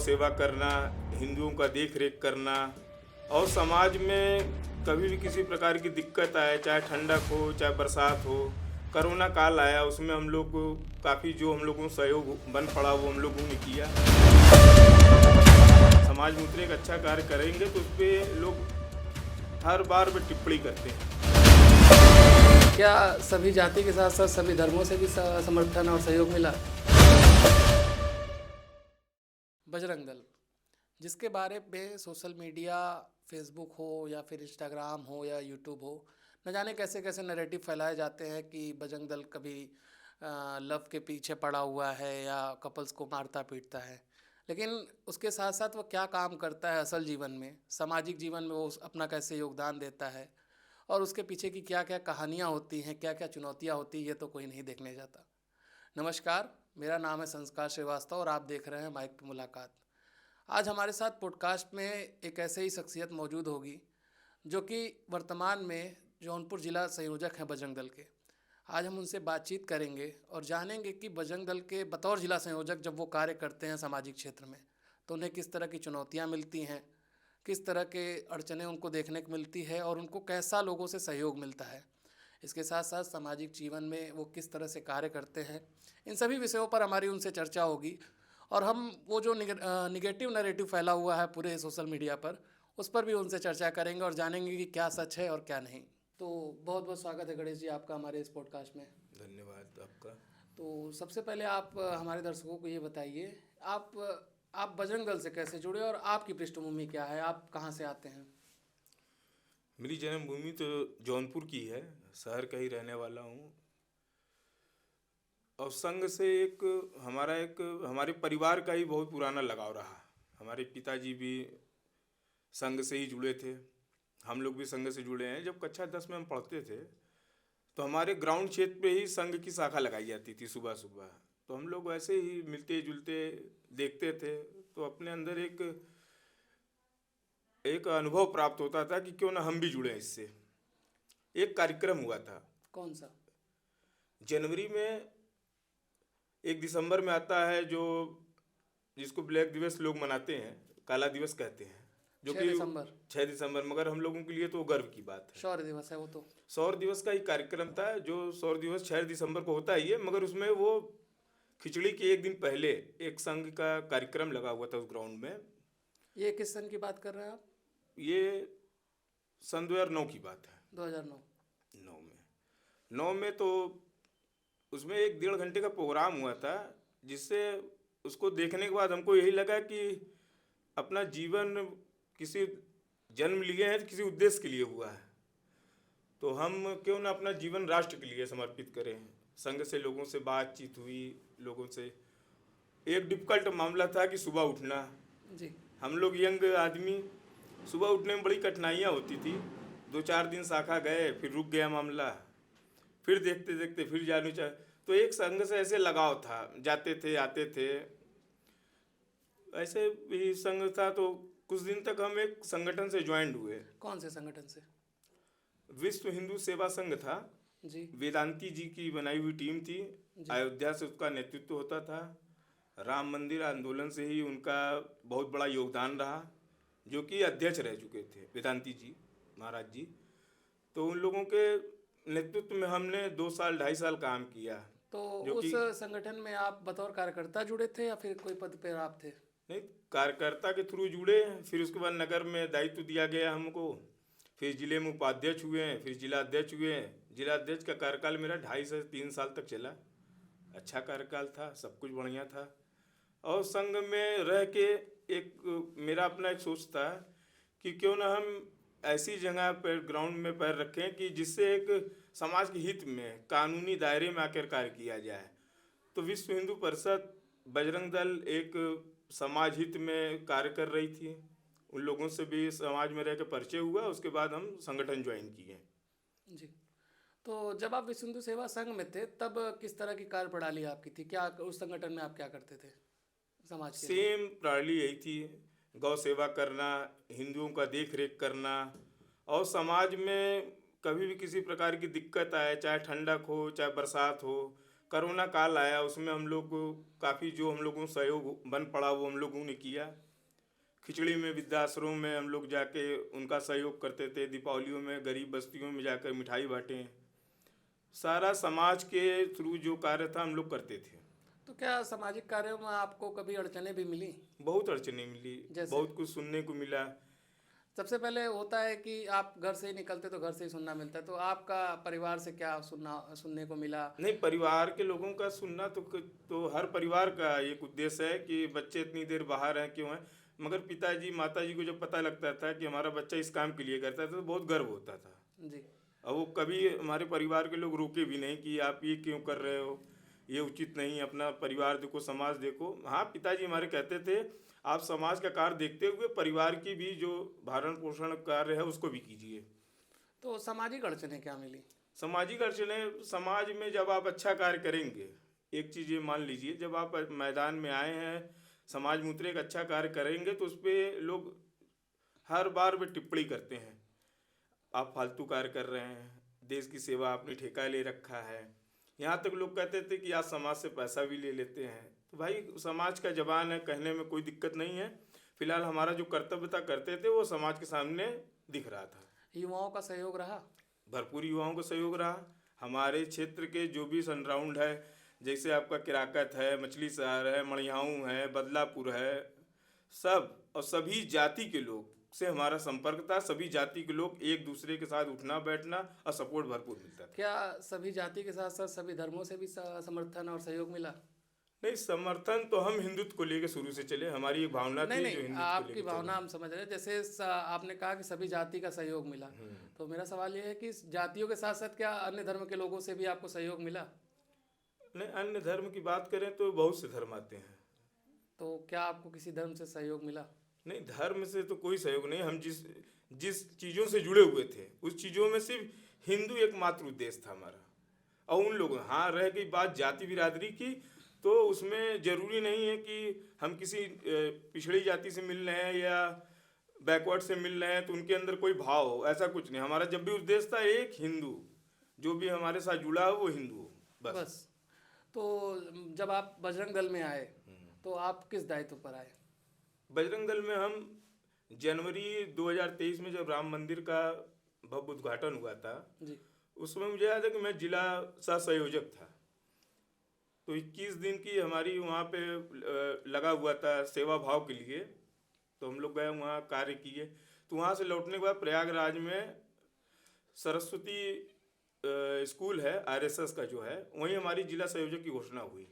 सेवा करना, हिंदुओं का देख रेख करना और समाज में कभी भी किसी प्रकार की दिक्कत आए, चाहे ठंडक हो चाहे बरसात हो। कोरोना काल आया, उसमें हम लोग को काफ़ी जो हम लोगों को सहयोग बन पड़ा वो हम लोगों ने किया। समाज में उतने एक अच्छा कार्य करेंगे तो उस पर लोग हर बार में टिप्पणी करते हैं। क्या सभी जाति के साथ साथ सभी धर्मों से भी समर्थन और सहयोग मिला? बजरंग दल, जिसके बारे में सोशल मीडिया, फेसबुक हो या फिर इंस्टाग्राम हो या यूट्यूब हो, न जाने कैसे कैसे नैरेटिव फैलाए जाते हैं कि बजरंग दल कभी लव के पीछे पड़ा हुआ है या कपल्स को मारता पीटता है। लेकिन उसके साथ साथ वो क्या काम करता है असल जीवन में, सामाजिक जीवन में वो अपना कैसे योगदान देता है और उसके पीछे की क्या क्या कहानियाँ होती हैं, क्या क्या चुनौतियाँ होती हैं, ये तो कोई नहीं देखने जाता। नमस्कार, मेरा नाम है संस्कार श्रीवास्तव और आप देख रहे हैं माइक पे मुलाकात। आज हमारे साथ पॉडकास्ट में एक ऐसे ही शख्सियत मौजूद होगी जो कि वर्तमान में जौनपुर जिला संयोजक हैं बजरंग दल के। आज हम उनसे बातचीत करेंगे और जानेंगे कि बजरंग दल के बतौर जिला संयोजक जब वो कार्य करते हैं सामाजिक क्षेत्र में तो उन्हें किस तरह की चुनौतियाँ मिलती हैं, किस तरह के अड़चनें उनको देखने को मिलती है और उनको कैसा लोगों से सहयोग मिलता है। इसके साथ साथ सामाजिक जीवन में वो किस तरह से कार्य करते हैं, इन सभी विषयों पर हमारी उनसे चर्चा होगी। और हम वो जो निगेटिव नैरेटिव फैला हुआ है पूरे सोशल मीडिया पर, उस पर भी उनसे चर्चा करेंगे और जानेंगे कि क्या सच है और क्या नहीं। तो बहुत बहुत स्वागत है गणेश जी आपका हमारे इस पॉडकास्ट में। धन्यवाद आपका। तो सबसे पहले आप हमारे दर्शकों को ये बताइए, आप बजरंग दल से कैसे जुड़े और आपकी पृष्ठभूमि क्या है, आप कहाँ से आते हैं? मेरी जन्मभूमि तो जौनपुर की है, शहर का ही रहने वाला हूँ। और संघ से हमारे परिवार का ही बहुत पुराना लगाव रहा। हमारे पिताजी भी संघ से ही जुड़े थे, हम लोग भी संघ से जुड़े हैं। जब कक्षा 10 में हम पढ़ते थे तो हमारे ग्राउंड क्षेत्र पे ही संघ की शाखा लगाई जाती थी सुबह सुबह। तो हम लोग वैसे ही मिलते जुलते देखते थे तो अपने अंदर एक अनुभव प्राप्त होता था कि क्यों ना हम भी जुड़े इससे। एक कार्यक्रम हुआ था। कौन सा? जनवरी में 1 दिसंबर में आता है, जो जिसको ब्लैक दिवस लोग मनाते हैं, काला दिवस कहते हैं, जो 6 कि दिसंबर 6 दिसंबर। मगर हम लोगों के लिए तो गर्व की बात है। शौर्य दिवस है वो तो। सौर दिवस का ही कार्यक्रम था, जो सौर दिवस 6 दिसंबर को होता ही है, मगर उसमें वो खिचड़ी के एक दिन पहले एक संघ का कार्यक्रम लगा हुआ था उस ग्राउंड में। ये किस सन की बात कर रहे हैं आप? ये सन 2009 की बात है। 2009। 9 में तो उसमें 1 डेढ़ घंटे का प्रोग्राम हुआ था, जिससे उसको देखने के बाद हमको यही लगा कि अपना जीवन किसी जन्म लिए हैं तो किसी उद्देश्य के लिए हुआ है, तो हम क्यों ना अपना जीवन राष्ट्र के लिए समर्पित करें। संघ से लोगों से बातचीत हुई, लोगों से एक डिफिकल्ट मामला था कि सुबह उठना। जी। हम लोग यंग आदमी, सुबह उठने में बड़ी कठिनाइयाँ होती थी। 2-4 दिन शाखा गए, फिर रुक गया मामला, फिर देखते देखते फिर जाने चाहे। तो एक संघ से ऐसे लगाव था, जाते थे आते थे, ऐसे ही संघ था। तो कुछ दिन तक हम एक संगठन से ज्वाइंट हुए। कौन से संगठन से? विश्व हिंदू सेवा संघ था। जी। वेदांती जी की बनाई हुई टीम थी। अयोध्या से उसका नेतृत्व होता था। राम मंदिर आंदोलन से ही उनका बहुत बड़ा योगदान रहा, जो कि अध्यक्ष रह चुके थे वेदांती जी महाराज जी। तो उन लोगों के नेतृत्व में हमने 2 साल 2.5 साल काम किया। तो जो उस कि संगठन में आप बतौर कार्यकर्ता जुड़े थे या फिर कोई पद पर आप थे? नहीं, कार्यकर्ता के थ्रू जुड़े। फिर उसके बाद नगर में दायित्व दिया गया हमको, फिर जिले में उपाध्यक्ष हुए, फिर जिला अध्यक्ष हुए। जिला अध्यक्ष का कार्यकाल मेरा 2.5 से 3 साल तक चला। अच्छा कार्यकाल था, सब कुछ बढ़िया था। और संघ में रह के एक मेरा अपना एक सोच था कि क्यों ना हम ऐसी जगह पर ग्राउंड में पैर रखें कि जिससे एक समाज के हित में कानूनी दायरे में आकर कार्य किया जाए। तो विश्व हिंदू परिषद बजरंग दल एक समाज हित में कार्य कर रही थी। उन लोगों से भी समाज में रह के परिचय हुआ, उसके बाद हम संगठन ज्वाइन किए। जी। तो जब आप विश्व हिंदू सेवा संघ में थे तब किस तरह की कार्य प्रणाली आपकी थी? क्या उस संगठन में आप क्या करते थे समाज के लिए? सेम प्रणाली यही थी, गौ सेवा करना, हिंदुओं का देख रेख करना, और समाज में कभी भी किसी प्रकार की दिक्कत आए, चाहे ठंडक हो चाहे बरसात हो, कोरोना काल आया, उसमें हम लोग को काफ़ी जो हम लोगों को सहयोग बन पड़ा वो हम लोगों ने किया। खिचड़ी में, वृद्धाश्रम में हम लोग जाके उनका सहयोग करते थे। दीपावलियों में गरीब बस्तियों में जाकर मिठाई बांटे। सारा समाज के थ्रू जो कार्य था हम लोग करते थे। तो क्या सामाजिक कार्यों में आपको कभी अड़चनें भी मिली? बहुत अड़चनें मिली, जैसे? बहुत कुछ सुनने को मिला। सबसे पहले होता है कि आप घर से ही निकलते तो घर से ही सुनना मिलता है, तो आपका परिवार से क्या सुनने को मिला? नहीं, परिवार के लोगों का सुनना तो हर परिवार का एक उद्देश्य है कि बच्चे इतनी देर बाहर हैं क्यों हैं, मगर पिताजी माताजी को जब पता लगता था कि हमारा बच्चा इस काम के लिए करता था तो बहुत गर्व होता था। जी। और वो कभी हमारे परिवार के लोग रोके भी नहीं कि आप ये क्यों कर रहे हो, ये उचित नहीं, अपना परिवार देखो, समाज देखो। हाँ, पिताजी हमारे कहते थे आप समाज का कार्य देखते हुए परिवार की भी जो भरण पोषण कार्य है उसको भी कीजिए। तो सामाजिक अड़चनें क्या मिली? सामाजिक अड़चनें, समाज में जब आप अच्छा कार्य करेंगे, एक चीज़ ये मान लीजिए, जब आप मैदान में आए हैं, समाज में उतरे, एक अच्छा कार्य करेंगे तो उस पर लोग हर बार वे टिप्पणी करते हैं, आप फालतू कार्य कर रहे हैं, देश की सेवा आपने ठेका ले रखा है। यहाँ तक लोग कहते थे कि आज समाज से पैसा भी ले लेते हैं। तो भाई, समाज का जवान है, कहने में कोई दिक्कत नहीं है। फिलहाल हमारा जो कर्तव्य था करते थे वो समाज के सामने दिख रहा था। युवाओं का सहयोग रहा? भरपूर युवाओं का सहयोग रहा। हमारे क्षेत्र के जो भी सनराउंड है, जैसे आपका किराकत है, मछली शहर है, मड़ियाऊँ है, बदलापुर है, सब और सभी जाति के लोग से हमारा संपर्क था। सभी जाति के लोग एक दूसरे के साथ उठना बैठना और सपोर्ट भरपूर मिलता था। क्या सभी जाति के साथ साथ सभी धर्मों से भी समर्थन और सहयोग मिला? नहीं, समर्थन तो हम हिंदुत्व को लेकर शुरू से चले, हमारी एक भावना नहीं थी नहीं, जो हिंदुत्व को आपकी लेकर भावना चले। हम समझ रहे हैं। जैसे आपने कहा कि सभी जाति का सहयोग मिला, तो मेरा सवाल ये है कि जातियों के साथ साथ क्या अन्य धर्म के लोगों से भी आपको सहयोग मिला? नहीं, अन्य धर्म की बात करें तो बहुत से धर्म आते हैं। तो क्या आपको किसी धर्म से सहयोग मिला? नहीं, धर्म से तो कोई सहयोग नहीं। हम जिस जिस चीज़ों से जुड़े हुए थे उस चीज़ों में सिर्फ हिंदू एकमात्र उद्देश्य था हमारा। और उन लोगों, हाँ, रह गई बात जाति बिरादरी की, तो उसमें ज़रूरी नहीं है कि हम किसी पिछड़ी जाति से मिल रहे हैं या बैकवर्ड से मिल रहे हैं तो उनके अंदर कोई भाव हो, ऐसा कुछ नहीं। हमारा जब भी उद्देश्य था एक हिंदू, जो भी हमारे साथ जुड़ा हो वो हिंदू हो, बस। तो जब आप बजरंग दल में आए तो आप किस दायित्व पर आए? बजरंग दल में हम जनवरी 2023 में जब राम मंदिर का भव्य उद्घाटन हुआ था जी। उसमें मुझे याद है कि मैं जिला सह संयोजक था। तो 21 दिन की हमारी वहाँ पे लगा हुआ था सेवा भाव के लिए। तो हम लोग गए वहाँ, कार्य किए। तो वहाँ से लौटने के बाद प्रयागराज में सरस्वती स्कूल है आरएसएस का जो है, वहीं हमारी जिला संयोजक की घोषणा हुई।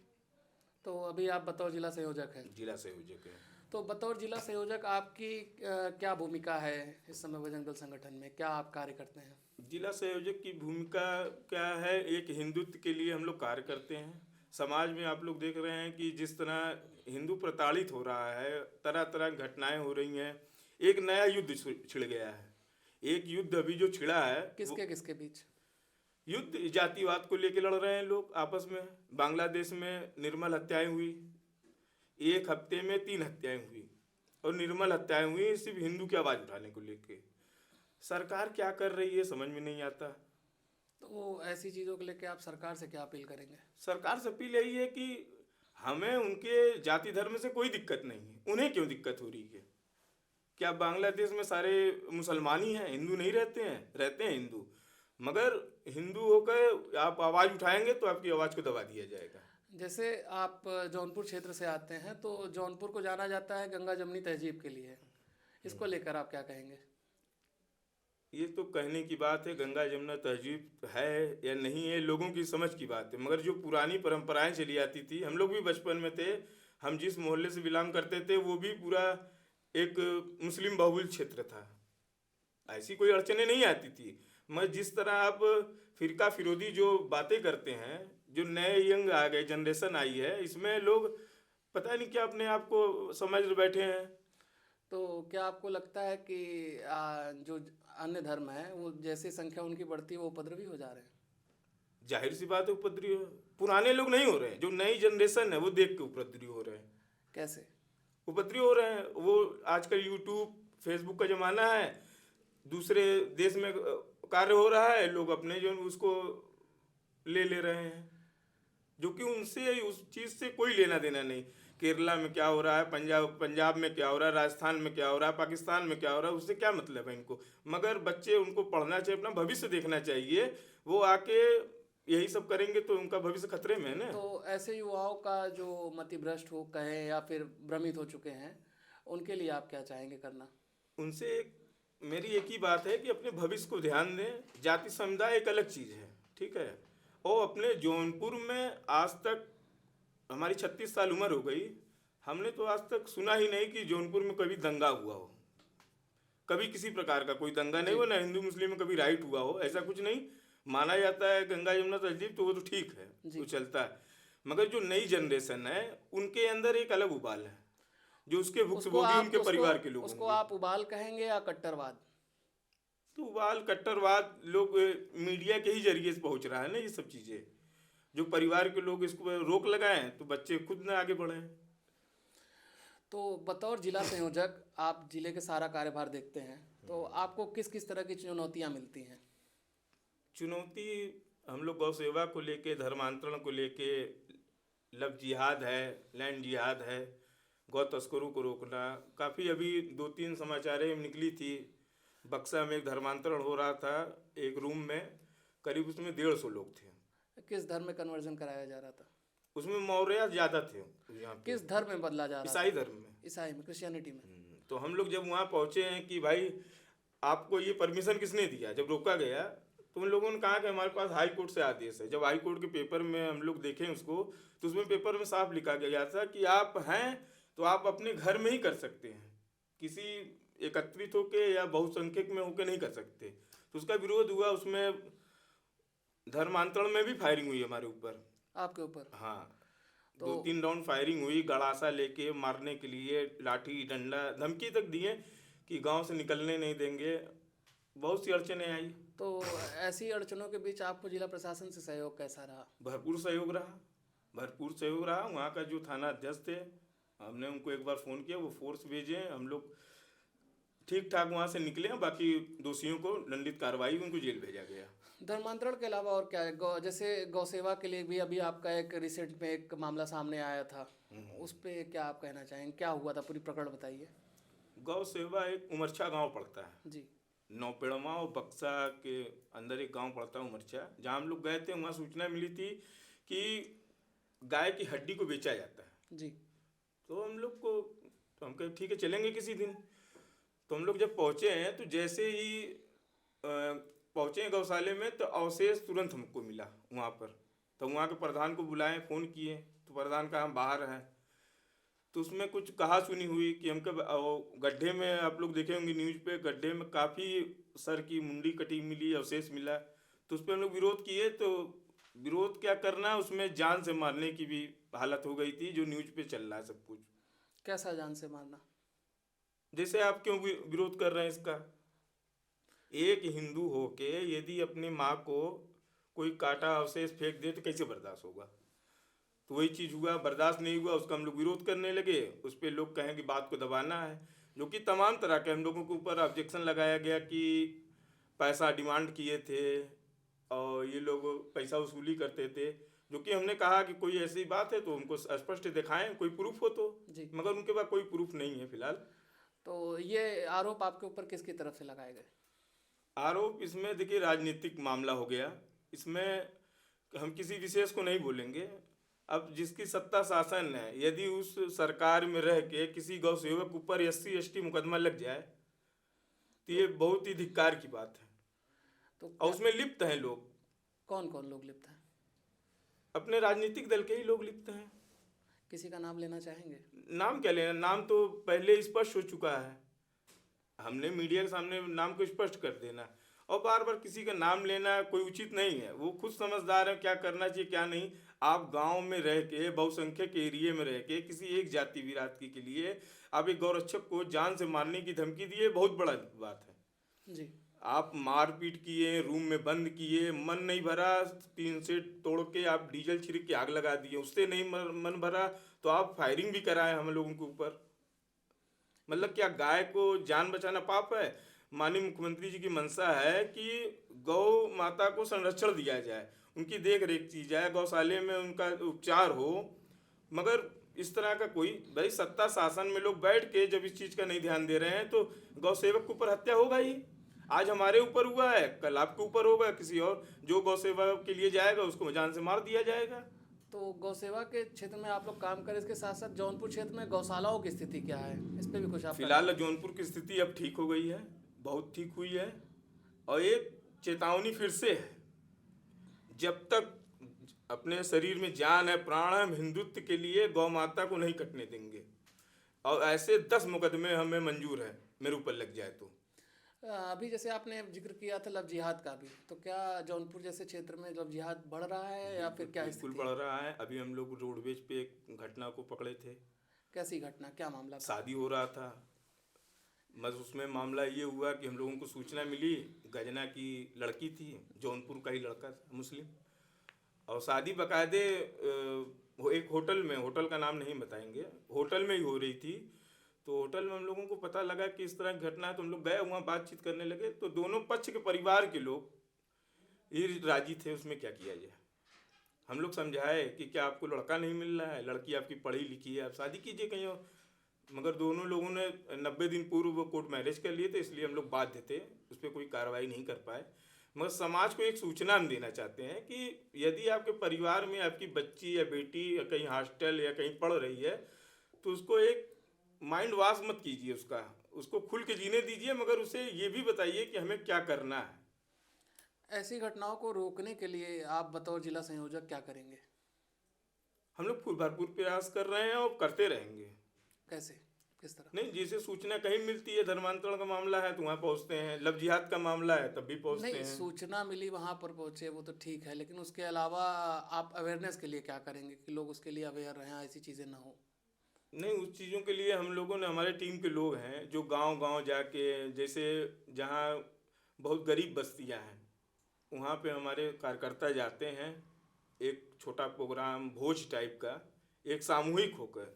तो अभी आप बतौर जिला संयोजक हैं? जिला संयोजक है। तो बतौर जिला संयोजक आपकी क्या भूमिका है इस समय बजरंग दल संगठन में? क्या आप कार्य करते हैं? जिला संयोजक की भूमिका क्या है, एक हिंदुत्व के लिए हम लोग कार्य करते हैं। समाज में आप लोग देख रहे हैं कि जिस तरह हिंदू प्रताड़ित हो रहा है, तरह तरह की घटनाएं हो रही हैं, एक नया युद्ध छिड़ गया है। एक युद्ध अभी जो छिड़ा है, किसके किसके बीच युद्ध जातिवाद को लेकर लड़ रहे हैं लोग आपस में। बांग्लादेश में निर्मल हत्याएं हुई, एक हफ्ते में 3 हत्याएं हुई, और निर्मल हत्याएं हुई सिर्फ हिंदू की आवाज़ उठाने को लेके। सरकार क्या कर रही है समझ में नहीं आता। तो ऐसी चीज़ों को लेके आप सरकार से क्या अपील करेंगे? सरकार से अपील यही है कि हमें उनके जाति धर्म से कोई दिक्कत नहीं है, उन्हें क्यों दिक्कत हो रही है? क्या बांग्लादेश में सारे मुसलमान ही हैं, हिंदू नहीं रहते हैं? रहते हैं हिंदू, मगर हिंदू होकर आप आवाज़ उठाएंगे तो आपकी आवाज़ को दबा दिया जाएगा। जैसे आप जौनपुर क्षेत्र से आते हैं, तो जौनपुर को जाना जाता है गंगा जमनी तहजीब के लिए, इसको लेकर आप क्या कहेंगे? ये तो कहने की बात है, गंगा जमुना तहजीब है या नहीं है लोगों की समझ की बात है, मगर जो पुरानी परंपराएं चली आती थी, हम लोग भी बचपन में थे, हम जिस मोहल्ले से बिलोंग करते थे वो भी पूरा एक मुस्लिम बहुल क्षेत्र था। ऐसी कोई अड़चने नहीं आती थी। मगर जिस तरह आप फिरका फिरोधी जो बातें करते हैं, जो नए यंग आ गए, जनरेशन आई है, इसमें लोग पता नहीं क्या अपने आप को समझ बैठे हैं। तो क्या आपको लगता है कि जो अन्य धर्म है वो जैसे संख्या उनकी बढ़ती है वो उपद्रवी हो जा रहे हैं? जाहिर सी बात है उपद्रवी हो। पुराने लोग नहीं हो रहे हैं, जो नई जनरेशन है वो देख के उपद्रवी हो रहे हैं। कैसे उपद्रवी हो रहे हैं? वो आजकल यूट्यूब फेसबुक का ज़माना है, दूसरे देश में कार्य हो रहा है, लोग अपने जो उसको ले रहे हैं। जो कि उनसे उस चीज़ से कोई लेना देना नहीं। केरला में क्या हो रहा है, पंजाब में क्या हो रहा है, राजस्थान में क्या हो रहा है, पाकिस्तान में क्या हो रहा है, उससे क्या मतलब है इनको। मगर बच्चे, उनको पढ़ना चाहिए, अपना भविष्य देखना चाहिए। वो आके यही सब करेंगे तो उनका भविष्य खतरे में है ना। तो ऐसे युवाओं का जो मतिभ्रष्ट हो कहें या फिर भ्रमित हो चुके हैं, उनके लिए आप क्या चाहेंगे करना? उनसे मेरी एक ही बात है कि अपने भविष्य को ध्यान दें। जाति समुदाय एक अलग चीज़ है, ठीक है। और अपने जौनपुर में आज तक, हमारी 36 साल उम्र हो गई, हमने तो आज तक सुना ही नहीं कि जौनपुर में कभी दंगा हुआ हो। कभी किसी प्रकार का कोई दंगा नहीं हुआ, ना हिंदू मुस्लिम में कभी राइट हुआ हो, ऐसा कुछ नहीं। माना जाता है गंगा यमुना तहजीब, तो वो तो ठीक है, जी। वो चलता है। मगर जो नई जनरेशन है, उनके अंदर एक अलग उबाल है, जो उसके भुक्तभोगी उनके परिवार के लोग उसको होंगे। आप उबाल कहेंगे या कट्टरवाद? तो उबाल, कट्टरवाद लोग मीडिया के ही जरिए से पहुंच रहा है ना ये सब चीज़ें। जो परिवार के लोग इसको रोक लगाएं तो बच्चे खुद ना आगे बढ़ें। तो बतौर जिला संयोजक आप जिले के सारा कार्यभार देखते हैं, तो आपको किस किस तरह की चुनौतियां मिलती हैं? चुनौती, हम लोग गौ सेवा को लेके, धर्मांतरण को लेके, लव जिहाद है, लैंड जिहाद है, गौ तस्करों को रोकना। काफ़ी अभी 2-3 समाचारें निकली थी। बक्सा में एक धर्मांतरण हो रहा था, एक रूम में करीब उसमें 150 लोग थे। किस धर्म में कन्वर्जन कराया जा रहा था? उसमें मौर्य ज़्यादा थे यहाँ पे, किस धर्म में बदला जा रहा ईसाई था? धर्म में। ईसाई में, क्रिश्चियनिटी में? तो हम लोग जब वहाँ पहुँचे हैं कि भाई आपको ये परमिशन किसने दिया, जब रोका गया तो उन लोगों ने कहा कि हमारे पास हाई कोर्ट से आदेश है। जब हाई कोर्ट के पेपर में हम लोग देखें उसको, तो उसमें पेपर में साफ लिखा गया था कि आप हैं तो आप अपने घर में ही कर सकते हैं, किसी एकत्रित होके या बहुसंख्यक में होके नहीं कर सकते। तो उसका विरोध हुआ, उसमें धर्मांतरण में भी फायरिंग हुई हमारे ऊपर। आपके ऊपर? हाँ, तो 2-3 राउंड फायरिंग हुई, गड़ासा लेके मारने के लिए, लाठी डंडा धमकी तक दिए कि गांव से निकलने नहीं देंगे। बहुत सी अड़चनें आई। तो ऐसी अड़चनों के बीच आपको जिला प्रशासन से सहयोग कैसा रहा? भरपूर सहयोग रहा, भरपूर सहयोग रहा। वहाँ का जो थाना अध्यक्ष थे, हमने उनको एक बार फ़ोन किया, वो फोर्स भेजे, हम लोग ठीक ठाक वहाँ से निकले हैं। बाकी दोषियों को दंडित कार्रवाई, उनको जेल भेजा गया। धर्मांतरण के अलावा और क्या है? जैसे गौ सेवा के लिए भी अभी आपका एक रिसेंट में एक मामला सामने आया था, उस पे क्या आप कहना चाहेंगे? क्या हुआ था, पूरी प्रकरण बताइए। गौ सेवा एक उमरछा गांव पड़ता है जी। नौपेड़वा और बक्सा के अंदर एक गांव पड़ता है उमरछा, जहाँ हम लोग गए थे। वहाँ सूचना मिली थी कि गाय की हड्डी को बेचा जाता है। जी। तो हम लोग को, तो हम कहे ठीक है चलेंगे किसी दिन। तो हम लोग जब पहुँचे हैं, तो जैसे ही पहुँचे गौशाले में, तो अवशेष तुरंत हमको मिला वहाँ पर। तो वहाँ के प्रधान को बुलाएं, फ़ोन किए, तो प्रधान कहा हम बाहर हैं। तो उसमें कुछ कहा सुनी हुई कि हमको गड्ढे में, आप लोग देखे होंगे न्यूज़ पे, गड्ढे में काफ़ी सर की मुंडी कटी मिली, अवशेष मिला। तो उस पर हम लोग विरोध किए। तो विरोध क्या करना, उसमें जान से मारने की भी हालत हो गई थी, जो न्यूज़ पे चल रहा है सब कुछ। कैसा जान से मारना? जैसे आप क्यों विरोध कर रहे हैं इसका? एक हिंदू होके यदि अपनी माँ को कोई काटा अवशेष फेंक दे तो कैसे बर्दाश्त होगा? तो वही चीज़ हुआ, बर्दाश्त नहीं हुआ, उसका हम लोग विरोध करने लगे। उस पर लोग कहें कि बात को दबाना है, जो कि तमाम तरह के हम लोगों के ऊपर ऑब्जेक्शन लगाया गया कि पैसा डिमांड किए थे और ये लोग पैसा वसूली करते थे। जो कि हमने कहा कि कोई ऐसी बात है तो उनको स्पष्ट दिखाएं, कोई प्रूफ हो तो। जी। मगर उनके पास कोई प्रूफ नहीं है फिलहाल। तो ये आरोप आपके ऊपर किसकी तरफ से लगाए गए? आरोप इसमें देखिए राजनीतिक मामला हो गया। इसमें हम किसी विशेष को नहीं बोलेंगे। अब जिसकी सत्ता शासन है, यदि उस सरकार में रह के किसी गौ सेवक ऊपर SC/ST मुकदमा लग जाए तो ये बहुत ही धिक्कार की बात है। तो और उसमें लिप्त हैं लोग। कौन कौन लोग लिप्त हैं? अपने राजनीतिक दल के ही लोग लिप्त हैं। किसी का नाम लेना चाहेंगे? नाम क्या लेना, नाम तो पहले स्पष्ट हो चुका है। हमने मीडिया के सामने नाम को स्पष्ट कर देना, और बार बार किसी का नाम लेना कोई उचित नहीं है। वो खुद समझदार है क्या करना चाहिए क्या नहीं। आप गांव में रह के, बहुसंख्यक एरिए में रह के, किसी एक जाति विरासती के लिए आप एक गौरक्षक को जान से मारने की धमकी दिए, बहुत बड़ा बात है जी। आप मारपीट किए, रूम में बंद किए, मन नहीं भरा, 3 सेट तोड़ के आप डीजल छिड़क के आग लगा दिए, उससे नहीं मन भरा तो आप फायरिंग भी कराए हम लोगों के ऊपर। मतलब क्या गाय को जान बचाना पाप है? माननीय मुख्यमंत्री जी की मंशा है कि गौ माता को संरक्षण दिया जाए, उनकी देख रेख की जाए, गौशाले में उनका उपचार हो। मगर इस तरह का कोई, भाई सत्ता शासन में लोग बैठ के जब इस चीज़ का नहीं ध्यान दे रहे हैं तो गौ सेवक के ऊपर हत्या होगा ही। आज हमारे ऊपर हुआ है, कल आपके ऊपर होगा, किसी और जो गौ सेवा के लिए जाएगा उसको जान से मार दिया जाएगा। तो गौ सेवा के क्षेत्र में आप लोग काम करें, इसके साथ साथ जौनपुर क्षेत्र में गौशालाओं की स्थिति क्या है, इस पर भी कुछ आप फिलहाल जौनपुर की स्थिति अब ठीक हो गई है, बहुत ठीक हुई है। और एक चेतावनी फिर से है, जब तक अपने शरीर में जान है, प्राण है, हम हिंदुत्व के लिए गौ माता को नहीं कटने देंगे। और ऐसे 10 मुकदमे हमें मंजूर है मेरे ऊपर लग जाए तो। अभी जैसे आपने जिक्र किया था लव जिहाद का भी, तो क्या जौनपुर जैसे क्षेत्र में लव जिहाद बढ़ रहा है या फिर क्या बिल्कुल स्थिति बढ़ है? रहा है। अभी हम लोग रोडवेज पे एक घटना को पकड़े थे। कैसी घटना, क्या मामला था? शादी हो रहा था, बस उसमें मामला ये हुआ कि हम लोगों को सूचना मिली, गजना की लड़की थी, जौनपुर का ही लड़का था, मुस्लिम। और शादी बाकायदे एक होटल में, होटल का नाम नहीं बताएंगे, होटल में ही हो रही थी। तो होटल में हम लोगों को पता लगा कि इस तरह की घटना है, तो हम लोग गए, वहाँ बातचीत करने लगे। तो दोनों पक्ष के परिवार के लोग ये राजी थे उसमें क्या किया जाए। हम लोग समझाए कि क्या आपको लड़का नहीं मिल रहा है, लड़की आपकी पढ़ी लिखी है, आप शादी कीजिए कहीं और। मगर दोनों लोगों ने 90 दिन पूर्व वो कोर्ट मैरिज कर लिए थे, इसलिए हम लोग बाध्य थे, उस पर कोई कार्रवाई नहीं कर पाए। मगर समाज को एक सूचना हम देना चाहते हैं कि यदि आपके परिवार में आपकी बच्ची या बेटी या कहीं हॉस्टल या कहीं पढ़ रही है तो उसको एक माइंड वॉश मत कीजिए, उसको खुल के जीने दीजिए, मगर उसे ये भी बताइए कि हमें क्या करना है। ऐसी घटनाओं को रोकने के लिए आप बतौर जिला संयोजक क्या करेंगे? हम लोग भरपूर प्रयास कर रहे हैं और करते रहेंगे। कैसे, किस तरह? नहीं, जैसे सूचना कहीं मिलती है, धर्मांतरण का मामला है तो वहाँ पहुँचते हैं, लव जिहाद का मामला है तब भी पहुँचते नहीं, हैं। सूचना मिली वहाँ पर पहुँचे वो तो ठीक है, लेकिन उसके अलावा आप अवेयरनेस के लिए क्या करेंगे कि लोग उसके लिए अवेयर रहें, ऐसी चीज़ें ना हो? नहीं, उस चीज़ों के लिए हम लोगों ने, हमारे टीम के लोग हैं जो गांव-गांव जाके, जैसे जहां बहुत गरीब बस्तियां हैं वहां पे हमारे कार्यकर्ता जाते हैं। एक छोटा प्रोग्राम भोज टाइप का, एक सामूहिक होकर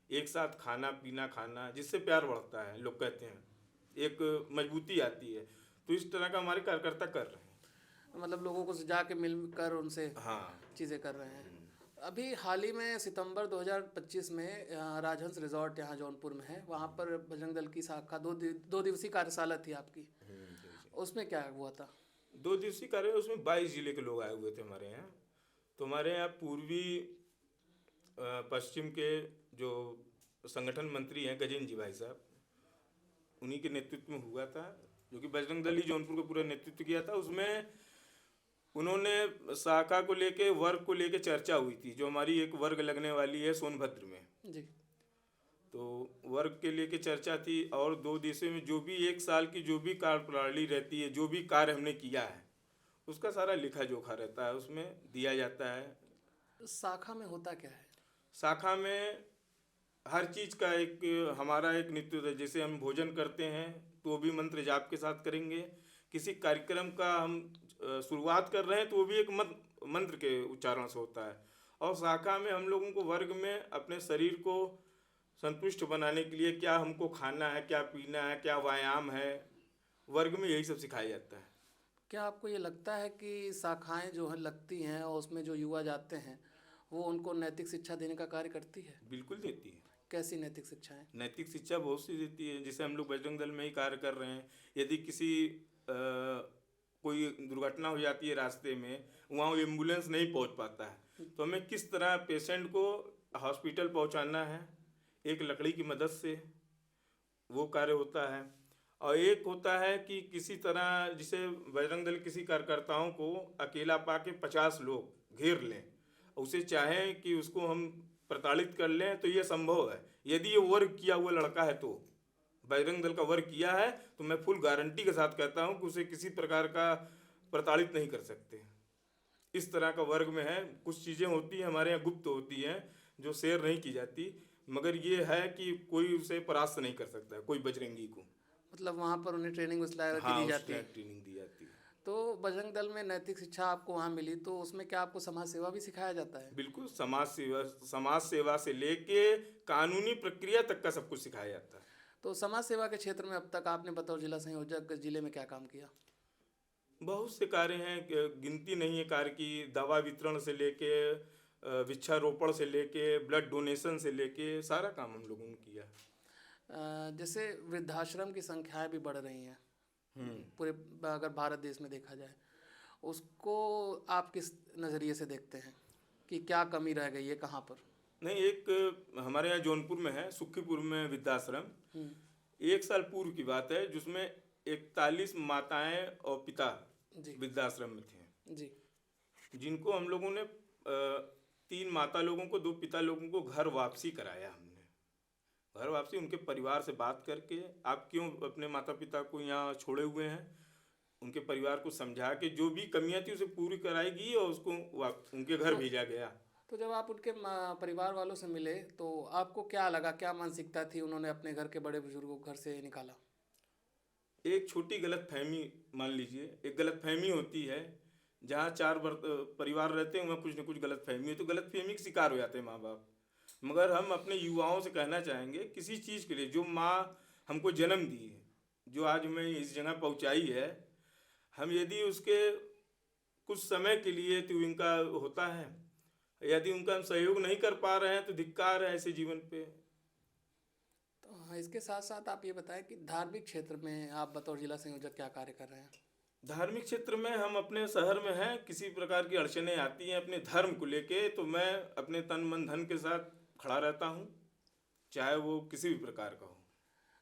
एक साथ खाना पीना खाना, जिससे प्यार बढ़ता है, लोग कहते हैं, एक मजबूती आती है। तो इस तरह का हमारे कार्यकर्ता कर रहे हैं। मतलब लोगों को जाके मिलकर उनसे हाँ। चीज़ें कर रहे हैं। अभी हाल ही में सितंबर 2025 में राजहंस रिजॉर्ट यहाँ जौनपुर में है, वहाँ पर बजरंग दल की शाखा 2 दिवसीय कार्यशाला थी आपकी, उसमें क्या हुआ था? 2 दिवसीय कार्य, उसमें 22 जिले के लोग आए हुए थे हमारे यहाँ। तो हमारे यहाँ पूर्वी पश्चिम के जो संगठन मंत्री हैं गजेंद्र जी भाई साहब, उन्हीं के नेतृत्व में हुआ था, जो कि बजरंग दल ही जौनपुर का पूरा नेतृत्व किया था। उसमें उन्होंने शाखा को लेके, वर्ग को लेके चर्चा हुई थी, जो हमारी एक वर्ग लगने वाली है सोनभद्र में। जी। तो वर्ग के लेके चर्चा थी, और 2 दिवसीय में जो भी 1 साल की जो भी कार्य प्रणाली रहती है, जो भी कार्य हमने किया है, उसका सारा लिखा जोखा रहता है, उसमें दिया जाता है। शाखा में होता क्या है? शाखा में हर चीज़ का एक हमारा एक नेतृत्व है। जैसे हम भोजन करते हैं तो वो भी मंत्र जाप के साथ करेंगे। किसी कार्यक्रम का हम शुरुआत कर रहे हैं तो वो भी एक मंत्र के उच्चारण से होता है। और शाखा में हम लोगों को वर्ग में अपने शरीर को संतुष्ट बनाने के लिए क्या हमको खाना है, क्या पीना है, क्या व्यायाम है, वर्ग में यही सब सिखाया जाता है। क्या आपको ये लगता है कि शाखाएं जो हैं लगती हैं और उसमें जो युवा जाते हैं वो उनको नैतिक शिक्षा देने का कार्य करती है? बिल्कुल देती है। कैसी नैतिक शिक्षाएं? नैतिक शिक्षा बहुत सी देती है। जैसे हम लोग बजरंग दल में ही कार्य कर रहे हैं, यदि किसी कोई दुर्घटना हो जाती है रास्ते में, वहाँ एम्बुलेंस नहीं पहुँच पाता है, तो हमें किस तरह पेशेंट को हॉस्पिटल पहुँचाना है, एक लकड़ी की मदद से, वो कार्य होता है। और एक होता है कि किसी तरह, जिसे बजरंग दल किसी कार्यकर्ताओं को अकेला पाके 50 लोग घेर लें, उसे चाहें कि उसको हम प्रताड़ित कर लें, तो ये संभव है। यदि ये वर्ग किया हुआ लड़का है, तो बजरंग दल का वर्ग किया है, तो मैं फुल गारंटी के साथ कहता हूं कि उसे किसी प्रकार का प्रताड़ित नहीं कर सकते। इस तरह का वर्ग में है। कुछ चीज़ें होती हैं हमारे यहाँ गुप्त होती हैं, जो शेयर नहीं की जाती, मगर ये है कि कोई उसे परास्त नहीं कर सकता, कोई बजरंगी को। मतलब वहाँ पर उन्हें ट्रेनिंग उस लायक की हाँ, दी जाती है। ट्रेनिंग दी जाती है। तो बजरंग दल में नैतिक शिक्षा आपको वहाँ मिली, तो उसमें क्या आपको समाज सेवा भी सिखाया जाता है? बिल्कुल, समाज सेवा से लेके कानूनी प्रक्रिया तक का सब कुछ सिखाया जाता है। तो समाज सेवा के क्षेत्र में अब तक आपने बतौर जिला संयोजक जिले में क्या काम किया? बहुत से कार्य हैं, गिनती नहीं है कार्य की। दवा वितरण से लेके वृक्षारोपण से लेके ब्लड डोनेशन से लेके सारा काम हम लोगों ने किया। जैसे वृद्धाश्रम की संख्याएं भी बढ़ रही हैं पूरे, अगर भारत देश में देखा जाए, उसको आप किस नज़रिए से देखते हैं कि क्या कमी रह गई है, कहाँ पर? नहीं, एक हमारे यहाँ जौनपुर में है, सुखीपुर में वृद्धाश्रम। 1 साल पूर्व की बात है, जिसमें 41 माताएं और पिता जी वृद्धाश्रम में थे, जी। जिनको हम लोगों ने 3 माता लोगों को 2 पिता लोगों को घर वापसी कराया। हमने घर वापसी उनके परिवार से बात करके, आप क्यों अपने माता पिता को यहाँ छोड़े हुए हैं, उनके परिवार को समझा के जो भी कमियां थी उसे पूरी कराएगी और उसको उनके घर भेजा गया। तो जब आप उनके परिवार वालों से मिले तो आपको क्या लगा, क्या मानसिकता थी उन्होंने अपने घर के बड़े बुजुर्गों को घर से निकाला? एक छोटी गलतफहमी, मान लीजिए एक गलतफहमी होती है, जहाँ 4 परिवार रहते हैं वहाँ कुछ न कुछ गलतफहमी है, तो गलतफहमी के शिकार हो जाते हैं माँ बाप। मगर हम अपने युवाओं से कहना चाहेंगे, किसी चीज़ के लिए, जो माँ हमको जन्म दी है, जो आज हमें इस जगह पहुँचाई है, हम यदि उसके कुछ समय के लिए तो इनका होता है, यदि उनका हम सहयोग नहीं कर पा रहे हैं तो धिक्कार है ऐसे जीवन पे। तो हाँ, इसके साथ साथ आप ये बताएं कि धार्मिक क्षेत्र में आप बतौर जिला संयोजक क्या कार्य कर रहे हैं? धार्मिक क्षेत्र में हम अपने शहर में हैं, किसी प्रकार की अड़चनें आती हैं अपने धर्म को लेके तो मैं अपने तन मन धन के साथ खड़ा रहता हूँ, चाहे वो किसी भी प्रकार का हो।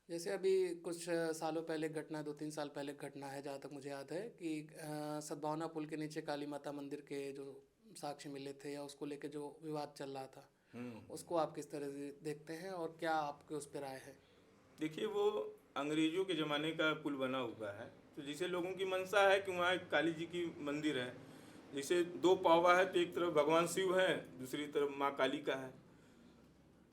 जैसे अभी कुछ सालों पहले घटना, 2-3 साल पहले घटना है जहाँ तक मुझे याद है कि सद्भावना पुल के नीचे काली माता मंदिर के जो साक्ष्य मिले थे या उसको लेके जो विवाद चल रहा था, उसको आप किस तरह से देखते हैं और क्या आपके उस पर राय है? देखिए, वो अंग्रेजों के ज़माने का पुल बना हुआ है, तो जिसे लोगों की मंशा है कि वहाँ एक काली जी की मंदिर है, जैसे 2 पावा है, तो एक तरफ भगवान शिव है, दूसरी तरफ माँ काली का है,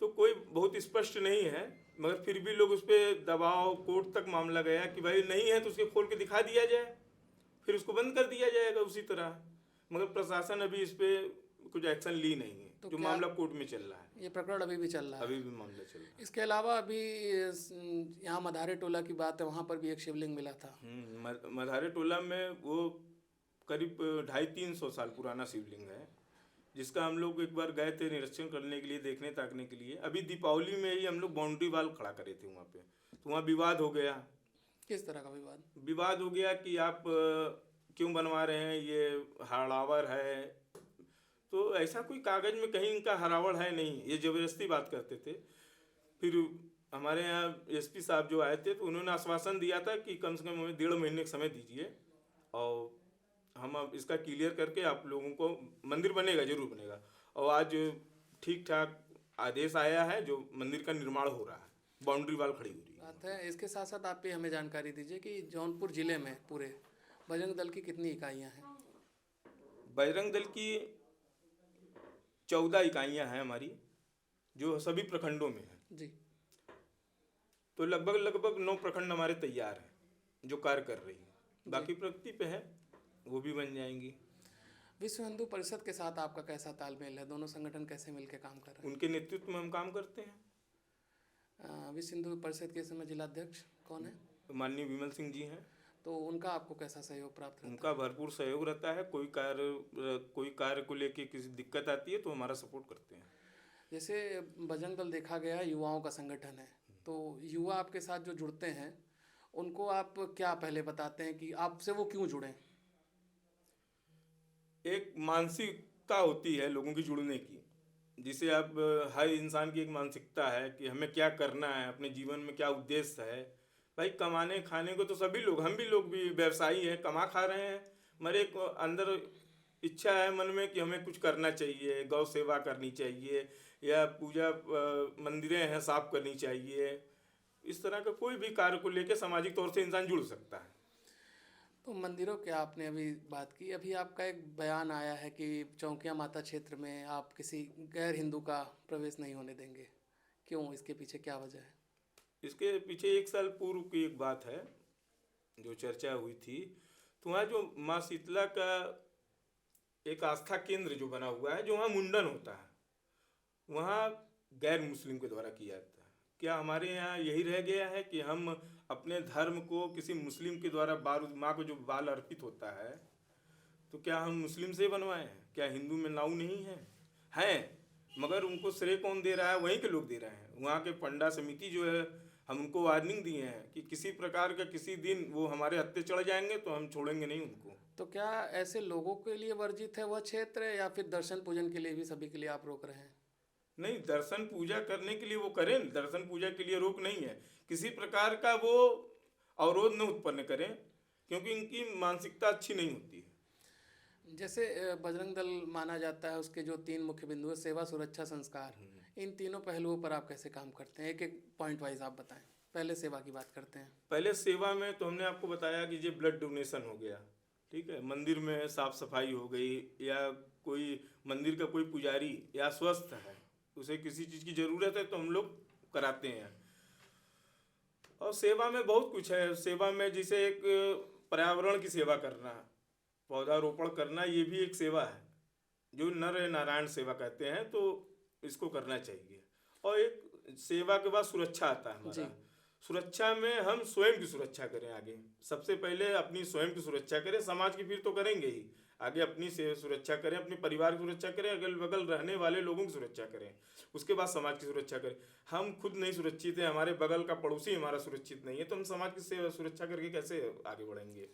तो कोई बहुत स्पष्ट नहीं है, मगर फिर भी लोग उस पर दबाव, कोर्ट तक मामला गया कि भाई नहीं है तो उसके खोल के दिखा दिया जाए, फिर उसको बंद कर दिया जाएगा उसी तरह। मगर प्रशासन अभी इस पर कुछ एक्शन ली नहीं है, तो जो क्या मामला कोर्ट में चल रहा है, ये प्रकरण अभी भी चल रहा है? अभी भी मामला चल रहा है। इसके अलावा अभी यहाँ मधारे टोला की बात है, वहाँ पर भी एक शिवलिंग मिला था। मधारे टोला में वो करीब 250-300 साल पुराना शिवलिंग है, जिसका हम लोग एक बार गए थे निरीक्षण करने के लिए, देखने ताकने के लिए। अभी दीपावली में ही हम लोग बाउंड्री वाल खड़ा करे थे वहाँ पे, तो वहाँ विवाद हो गया। किस तरह का विवाद? विवाद हो गया कि आप क्यों बनवा रहे हैं, ये हरावर है, तो ऐसा कोई कागज में कहीं इनका हरावर है नहीं, ये ज़बरदस्ती बात करते थे। फिर हमारे यहाँ एसपी साहब जो आए थे तो उन्होंने आश्वासन दिया था कि कम से कम हमें 1.5 महीने का समय दीजिए और हम अब इसका क्लियर करके आप लोगों को मंदिर बनेगा, जरूर बनेगा। और आज ठीक ठाक आदेश आया है, जो मंदिर का निर्माण हो रहा है, बाउंड्री वाल खड़ी हो रही है। बात है। इसके साथ साथ आप भी हमें जानकारी दीजिए कि जौनपुर जिले में पूरे बजरंग दल की कितनी इकाइयां हैं? बजरंग दल की 14 इकाइयाँ हैं हमारी, जो सभी प्रखंडों में हैं। जी। तो लगभग 9 प्रखंड हमारे तैयार हैं जो कार्य कर रही हैं, बाकी प्रगति पे है, वो भी बन जाएंगी। विश्व हिंदू परिषद के साथ आपका कैसा तालमेल है? दोनों संगठन कैसे मिलकर काम कर रहे उनके नेतृत्व में हम काम करते हैं। विश्व हिंदू परिषद के समय जिलाध्यक्ष कौन है? माननीय विमल सिंह जी हैं। तो उनका आपको कैसा सहयोग प्राप्त रहता है? उनका भरपूर सहयोग रहता है, कोई कार्य को लेके किसी दिक्कत आती है तो हमारा सपोर्ट करते हैं। जैसे बजरंग दल देखा गया युवाओं का संगठन है, तो युवा आपके साथ जो जुड़ते हैं उनको आप क्या पहले बताते हैं कि आपसे वो क्यों जुड़ें? एक मानसिकता होती है लोगों की जुड़ने की, जिसे आप, हर इंसान की एक मानसिकता है कि हमें क्या करना है, अपने जीवन में क्या उद्देश्य है। भाई कमाने खाने को तो सभी लोग, हम भी लोग भी व्यवसायी हैं, कमा खा रहे हैं, मगर एक अंदर इच्छा है मन में कि हमें कुछ करना चाहिए, गौ सेवा करनी चाहिए या पूजा मंदिरें हैं साफ करनी चाहिए। इस तरह का कोई भी कार्य को लेकर सामाजिक तौर से इंसान जुड़ सकता है। तो मंदिरों की आपने अभी बात की, अभी आपका एक बयान आया है कि चौकिया माता क्षेत्र में आप किसी गैर हिंदू का प्रवेश नहीं होने देंगे, क्यों? इसके पीछे क्या वजह है? इसके पीछे 1 साल पूर्व की एक बात है जो चर्चा हुई थी। तो वहाँ जो माँ शीतला का एक आस्था केंद्र जो बना हुआ है, जो वहाँ मुंडन होता है, वहाँ गैर मुस्लिम के द्वारा किया जाता है। क्या हमारे यहाँ यही रह गया है कि हम अपने धर्म को किसी मुस्लिम के द्वारा माँ को जो बाल अर्पित होता है, तो क्या हम मुस्लिम से बनवाएं? क्या हिंदू में नाऊ नहीं है? हैं, मगर उनको श्रेय कौन दे रहा है? वहीं के लोग दे रहे हैं। वहाँ के पंडा समिति जो है, हम उनको वार्निंग दिए हैं कि किसी प्रकार का किसी दिन वो हमारे हत्थे चढ़ जाएंगे तो हम छोड़ेंगे नहीं उनको। तो क्या ऐसे लोगों के लिए वर्जित है वह क्षेत्र, या फिर दर्शन पूजन के लिए भी सभी के लिए आप रोक रहे हैं? नहीं, दर्शन पूजा करने के लिए वो करें, दर्शन पूजा के लिए रोक नहीं है। किसी प्रकार का वो अवरोध न उत्पन्न करें, क्योंकि इनकी मानसिकता अच्छी नहीं होती है। जैसे बजरंग दल माना जाता है, उसके जो 3 मुख्य बिंदु है, सेवा, सुरक्षा, संस्कार, इन तीनों पहलुओं पर आप कैसे काम करते हैं? एक एक पॉइंट वाइज आप बताएं। पहले सेवा की बात करते हैं। पहले सेवा में तो हमने आपको बताया कि ये ब्लड डोनेशन हो गया, ठीक है, मंदिर में साफ सफाई हो गई, या कोई मंदिर का कोई पुजारी या स्वस्थ है, उसे किसी चीज़ की ज़रूरत है तो हम लोग कराते हैं। और सेवा में बहुत कुछ है। सेवा में जैसे एक पर्यावरण की सेवा करना, पौधारोपण करना, ये भी एक सेवा है, जो नर नारायण सेवा कहते हैं, तो इसको करना चाहिए। और एक सेवा के बाद सुरक्षा आता है हमारा। सुरक्षा में हम स्वयं की सुरक्षा करें आगे। सबसे पहले अपनी स्वयं की सुरक्षा करें, समाज की फिर तो करेंगे ही। आगे अपनी से सुरक्षा करें, अपने परिवार की सुरक्षा करें, अगल बगल रहने वाले लोगों की सुरक्षा करें, उसके बाद समाज की सुरक्षा करें। हम खुद नहीं सुरक्षित हैं, हमारे बगल का पड़ोसी हमारा सुरक्षित नहीं है, तो हम समाज की सुरक्षा करके कैसे आगे बढ़ेंगे?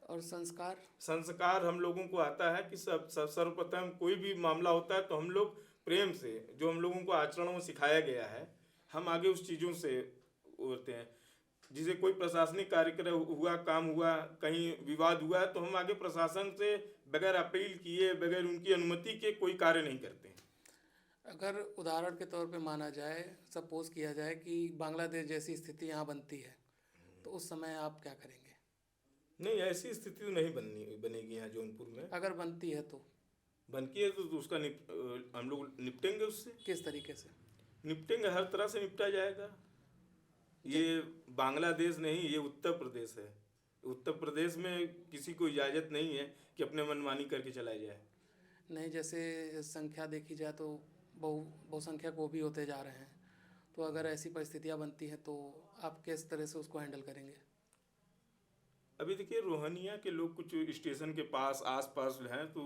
और संस्कार? संस्कार हम लोगों को आता है कि सर्वप्रथम कोई भी मामला होता है तो हम लोग प्रेम से, जो हम लोगों को आचरणों में सिखाया गया है, हम आगे उस चीज़ों से होते हैं। जिसे कोई प्रशासनिक कार्यक्रम हुआ, काम हुआ, कहीं विवाद हुआ है, तो हम आगे प्रशासन से बगैर अपील किए, बगैर उनकी अनुमति के कोई कार्य नहीं करते हैं। अगर उदाहरण के तौर पे माना जाए, सपोज किया जाए कि बांग्लादेश जैसी स्थिति यहाँ बनती है, तो उस समय आप क्या करेंगे? नहीं, ऐसी स्थिति तो नहीं बनेगी यहाँ जौनपुर में। अगर बनती है तो? बनती है तो उसका हम लोग निपटेंगे उससे। किस तरीके से निपटेंगे? हर तरह से निपटा जाएगा। ये बांग्लादेश नहीं, ये उत्तर प्रदेश है। उत्तर प्रदेश में किसी को इजाज़त नहीं है कि अपने मनमानी करके चला जाए। नहीं, जैसे संख्या देखी जाए तो बहुसंख्यक वो भी होते जा रहे हैं, तो अगर ऐसी परिस्थितियाँ बनती हैं तो आप किस तरह से उसको हैंडल करेंगे? अभी देखिए, रोहनिया के लोग कुछ स्टेशन के पास आस पास हैं, तो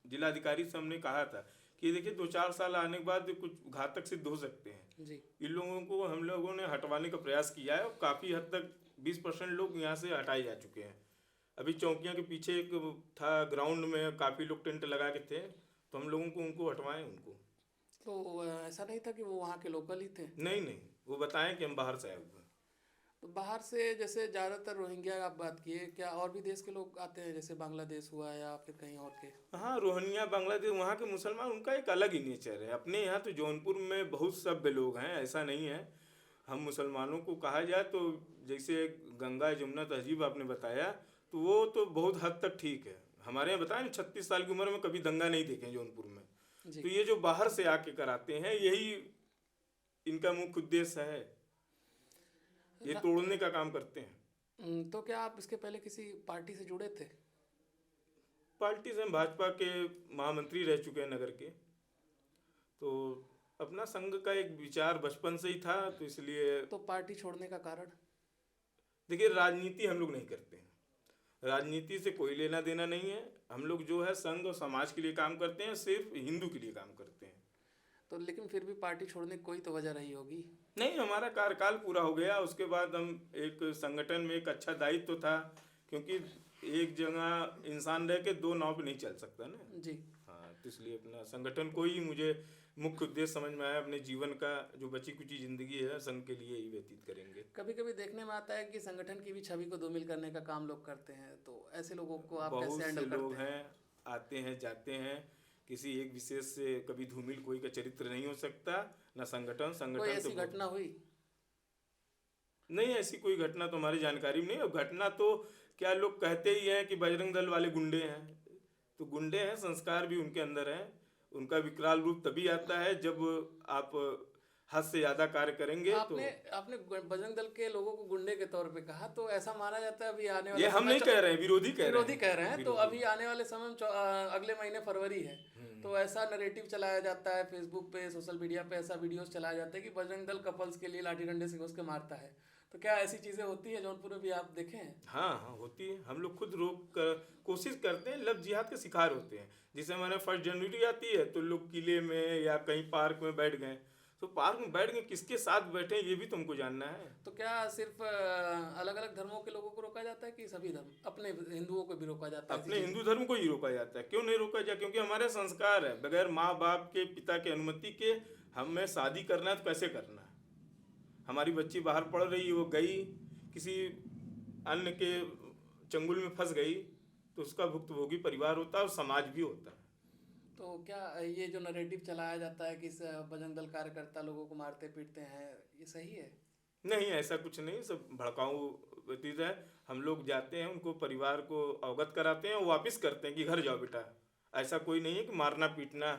जिलाधिकारी से हमने कहा था कि देखिए 2-4 साल आने के बाद कुछ घातक सिद्ध हो सकते हैं जी। इन लोगों को हम लोगों ने हटवाने का प्रयास किया है, और काफ़ी हद तक 20% लोग यहाँ से हटाए जा चुके हैं। अभी चौकियाँ के पीछे एक था ग्राउंड में, काफ़ी लोग टेंट लगा के थे, तो हम लोगों को उनको हटवाएं उनको। तो ऐसा नहीं था कि वो वहाँ के लोकल ही थे? नहीं नहीं, वो बताएं कि हम बाहर से आए हुए हैं। तो बाहर से, जैसे ज़्यादातर रोहिंग्या आप बात किए, क्या और भी देश के लोग आते हैं, जैसे बांग्लादेश हुआ या फिर कहीं और के? हाँ, रोहनिया, बांग्लादेश, वहाँ के मुसलमान, उनका एक अलग ही नेचर है। अपने यहाँ तो जौनपुर में बहुत सभ्य लोग हैं, ऐसा नहीं है। हम मुसलमानों को कहा जाए तो जैसे गंगा जमुना तहजीब आपने बताया, तो वो तो बहुत हद तक ठीक है। हमारे यहाँ बताया ना, 36 साल की उम्र में कभी दंगा नहीं देखे जौनपुर में। तो ये जो बाहर से आके कराते हैं, यही इनका मुख्य उद्देश्य है, ये तोड़ने का काम करते हैं। तो क्या आप इसके पहले किसी पार्टी से जुड़े थे? पार्टी से हम भाजपा के महामंत्री रह चुके हैं नगर के, तो अपना संघ का एक विचार बचपन से ही था, तो इसलिए। तो पार्टी छोड़ने का कारण? देखिए, राजनीति हम लोग नहीं करते हैं, राजनीति से कोई लेना देना नहीं है। हम लोग जो है संघ और समाज के लिए काम करते हैं, सिर्फ हिंदू के लिए काम करते हैं। तो लेकिन फिर भी पार्टी छोड़ने की कोई तो वजह रही होगी? नहीं, हमारा कार्यकाल पूरा हो गया, उसके बाद हम एक संगठन में एक अच्छा दायित्व था, क्योंकि एक जगह इंसान रह के 2 नाव पे नहीं चल सकता ना जी। हाँ, तो इसलिए अपना संगठन को ही मुझे मुख्य उद्देश्य समझ में आया। अपने जीवन का जो बची कुची जिंदगी है, संघ के लिए ही व्यतीत करेंगे। कभी कभी देखने में आता है कि संगठन की भी छवि को धूमिल करने का काम लोग करते हैं, तो ऐसे लोगों को आप कैसे हैंडल करते हैं? बहुत से लोग हैं, आते हैं जाते हैं, किसी एक विशेष से कभी धूमिल कोई का चरित्र नहीं हो सकता, ना संगठन कोई ऐसी तो घटना हुई? नहीं, ऐसी कोई घटना तो हमारी जानकारी में नहीं। और घटना तो क्या, लोग कहते ही हैं कि बजरंग दल वाले गुंडे हैं, तो गुंडे हैं, संस्कार भी उनके अंदर है। उनका विकराल रूप तभी आता है जब आप हद से ज़्यादा कार्य करेंगे तो आपने आपने बजरंग दल के लोगों को गुंडे के तौर पे कहा, तो ऐसा माना जाता है अभी आने वाले ये हम समय नहीं कह रहे हैं, विरोधी कह रहे विरोधी हैं। कह रहे हैं, तो विरोधी। अभी आने वाले समय में अगले महीने फरवरी है, तो ऐसा नैरेटिव चलाया जाता है फेसबुक पे, सोशल मीडिया पे ऐसा वीडियोस चलाया जाता है कि बजरंग दल कपल्स के लिए लाठी डंडे से घुस के मारता है। तो क्या ऐसी चीजें होती है जौनपुर में भी आप देखे हैं? हाँ हाँ होती है। हम लोग खुद रोक कर कोशिश करते हैं, लव जिहाद के शिकार होते हैं। जैसे हमारे 1 जनवरी आती है तो लोग किले में या कहीं पार्क में बैठ गए, तो पार्क में बैठ गए, किसके साथ बैठे हैं ये भी तुमको जानना है। तो क्या सिर्फ अलग अलग धर्मों के लोगों को रोका जाता है कि सभी धर्म, अपने हिंदुओं को भी रोका जाता है ऐसी अपने चीजें? हिंदू धर्म को ही रोका जाता है। क्यों नहीं रोका जाए? क्योंकि हमारे संस्कार है, बगैर माँ बाप के, पिता की अनुमति के हमें शादी करना है तो कैसे करना है। हमारी बच्ची बाहर पढ़ रही है, वो गई किसी अन्य के चंगुल में फंस गई, तो उसका भुक्तभोगी परिवार होता है और समाज भी होता है। तो क्या ये जो नैरेटिव चलाया जाता है कि बजरंग दल कार्यकर्ता लोगों को मारते पीटते हैं, ये सही है? नहीं, ऐसा कुछ नहीं, सब भड़काऊ व्यतीत है। हम लोग जाते हैं, उनको परिवार को अवगत कराते हैं, वो वापिस करते हैं कि घर जाओ बेटा। ऐसा कोई नहीं है कि मारना पीटना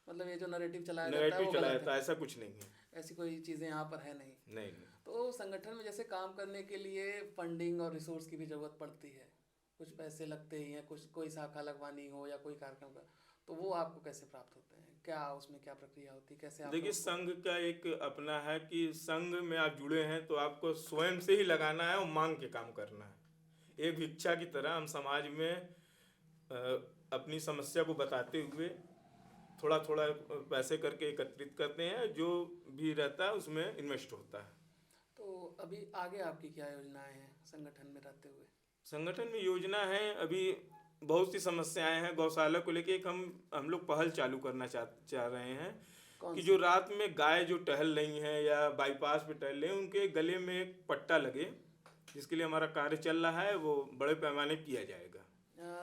मतलब ये जो नैरेटिव चलाया जाता है नैरेटिव वो चलाया गलत जाता है, है, ऐसा कुछ नहीं है। ऐसी कोई चीज़ें यहाँ पर है नहीं। नहीं नहीं। तो संगठन में जैसे काम करने के लिए फंडिंग और रिसोर्स की भी ज़रूरत पड़ती है, कुछ पैसे लगते ही हैं, कुछ कोई शाखा लगवानी हो या कोई कार्यक्रम का, तो वो आपको कैसे प्राप्त होते हैं? क्या उसमें क्या प्रक्रिया होती है, कैसे आप देखिए, लोगों संघ का एक अपना है कि संघ में आप जुड़े हैं तो आपको स्वयं से ही लगाना है और मांग के काम करना है। एक भिक्षा की तरह हम समाज में अपनी समस्या को बताते हुए थोड़ा थोड़ा पैसे करके एकत्रित करते हैं, जो भी रहता है उसमें इन्वेस्ट होता है। तो अभी आगे आपकी क्या योजनाएं हैं संगठन में रहते हुए? संगठन में योजना है, अभी बहुत सी समस्याएं हैं। गौशाला को लेके एक हम लोग पहल चालू करना चाह रहे हैं कौन कि सी? जो रात में गाय जो टहल रही हैं या बाईपास पे टहल रही हैं, उनके गले में एक पट्टा लगे, जिसके लिए हमारा कार्य चल रहा है, वो बड़े पैमाने पर किया जाएगा।